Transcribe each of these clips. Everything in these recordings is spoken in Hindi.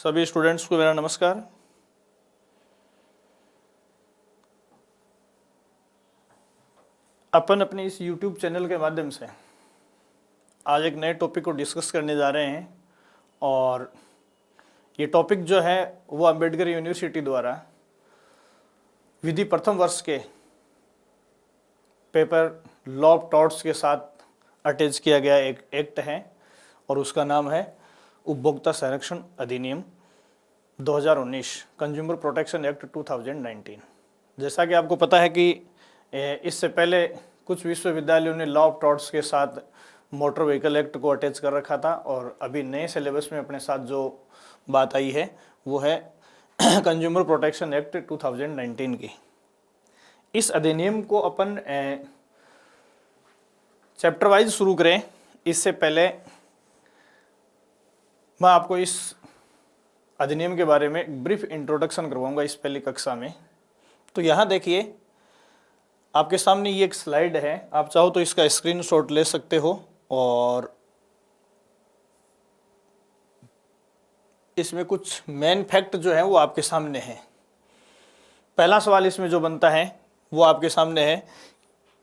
सभी स्टूडेंट्स को मेरा नमस्कार। अपन अपने इस YouTube चैनल के माध्यम से आज एक नए टॉपिक को डिस्कस करने जा रहे हैं और ये टॉपिक जो है वो अंबेडकर यूनिवर्सिटी द्वारा विधि प्रथम वर्ष के पेपर लॉ ऑफ टॉर्ट्स के साथ अटैच किया गया एक एक्ट है और उसका नाम है उपभोक्ता संरक्षण अधिनियम 2019 कंज्यूमर प्रोटेक्शन एक्ट 2019। जैसा कि आपको पता है कि इससे पहले कुछ विश्वविद्यालयों ने लॉ ऑफ टॉर्ट्स के साथ मोटर व्हीकल एक्ट को अटैच कर रखा था और अभी नए सिलेबस में अपने साथ जो बात आई है वो है कंज्यूमर प्रोटेक्शन एक्ट 2019 की। इस अधिनियम को अपन चैप्टर वाइज शुरू करें इससे पहले मैं आपको इस अधिनियम के बारे में ब्रीफ इंट्रोडक्शन करवाऊंगा इस पहली कक्षा में। तो यहाँ देखिए आपके सामने ये एक स्लाइड है, आप चाहो तो इसका स्क्रीनशॉट ले सकते हो और इसमें कुछ मेन फैक्ट जो है वो आपके सामने है। पहला सवाल इसमें जो बनता है वो आपके सामने है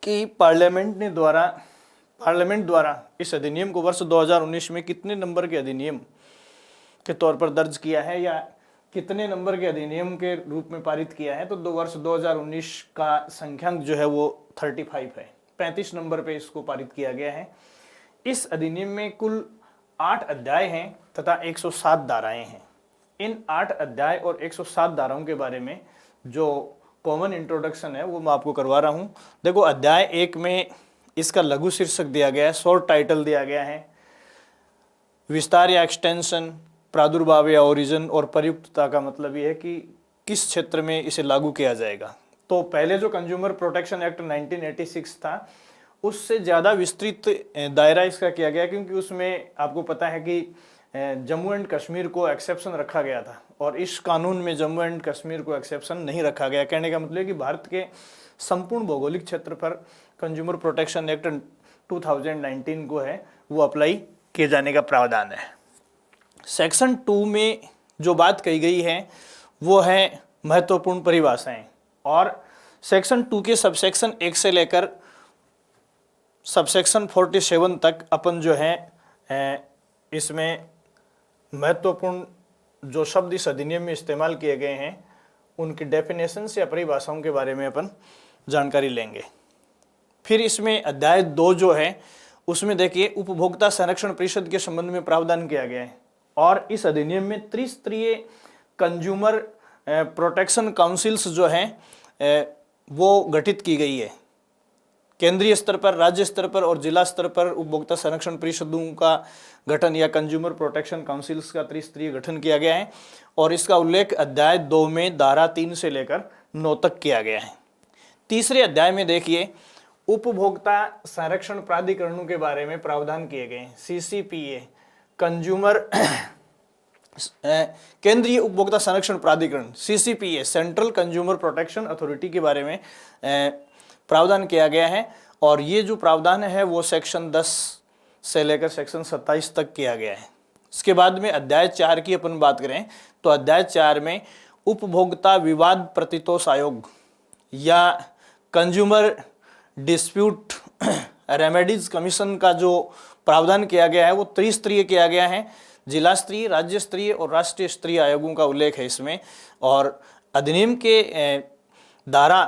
कि पार्लियामेंट द्वारा इस अधिनियम को वर्ष 2019 में कितने नंबर के अधिनियम के तौर पर दर्ज किया है या कितने नंबर के अधिनियम के रूप में पारित किया है। तो वर्ष 2019 का संख्यांक जो है वो 35 है, 35 नंबर पे इसको पारित किया गया है। इस अधिनियम में कुल 8 अध्याय हैं तथा 107 धाराएं हैं। इन 8 अध्याय और 107 धाराओं के बारे में जो कॉमन इंट्रोडक्शन है वो मैं आपको करवा रहा हूँ। देखो अध्याय 1 में इसका लघु शीर्षक दिया गया है, शॉर्ट टाइटल दिया गया है, विस्तार या एक्सटेंशन, प्रादुर्भाव या ओरिजिन और प्रयुक्तता का मतलब ये है कि किस क्षेत्र में इसे लागू किया जाएगा। तो पहले जो कंज्यूमर प्रोटेक्शन एक्ट 1986 था उससे ज़्यादा विस्तृत दायरा इसका किया गया क्योंकि उसमें आपको पता है कि जम्मू एंड कश्मीर को एक्सेप्शन रखा गया था और इस कानून में जम्मू एंड कश्मीर को एक्सेप्शन नहीं रखा गया। कहने का मतलब है कि भारत के संपूर्ण भौगोलिक क्षेत्र पर कंज्यूमर प्रोटेक्शन एक्ट 2019 को है वो अप्लाई किए जाने का प्रावधान है। सेक्शन 2 में जो बात कही गई है वो है महत्वपूर्ण परिभाषाएं और सेक्शन 2 के सबसेक्शन 1 से लेकर सबसेक्शन 47 तक अपन जो है इसमें महत्वपूर्ण जो शब्द इस अधिनियम में इस्तेमाल किए गए हैं उनकी डेफिनेशन या परिभाषाओं के बारे में अपन जानकारी लेंगे। फिर इसमें अध्याय 2 जो है उसमें देखिए उपभोक्ता संरक्षण परिषद के संबंध में प्रावधान किया गया है और इस अधिनियम में त्रिस्तरीय कंज्यूमर प्रोटेक्शन काउंसिल्स जो हैं वो गठित की गई है। केंद्रीय स्तर पर, राज्य स्तर पर और जिला स्तर पर उपभोक्ता संरक्षण परिषदों का गठन या कंज्यूमर प्रोटेक्शन काउंसिल्स का त्रिस्तरीय गठन किया गया है और इसका उल्लेख अध्याय 2 में धारा 3 से लेकर 9 तक किया गया है। तीसरे अध्याय में देखिए उपभोक्ता संरक्षण प्राधिकरणों के बारे में प्रावधान किए गए हैं। CCPA कंज्यूमर केंद्रीय उपभोक्ता संरक्षण प्राधिकरण CCPA central consumer protection authority के बारे में प्रावधान किया गया है और ये जो प्रावधान है वो सेक्शन 10 से लेकर सेक्शन 27 तक किया गया है। इसके बाद में अध्याय 4 की अपन बात करें तो अध्याय 4 में उपभोक्ता विवाद प्रतितोष आयोग या कंज्यूमर डिस्प्यूट रेमेडीज कमीशन का जो प्रावधान किया गया है वो त्रिस्तरीय किया गया है। जिला स्तरीय, राज्य स्तरीय और राष्ट्रीय स्तरीय आयोगों का उल्लेख है इसमें और अधिनियम के धारा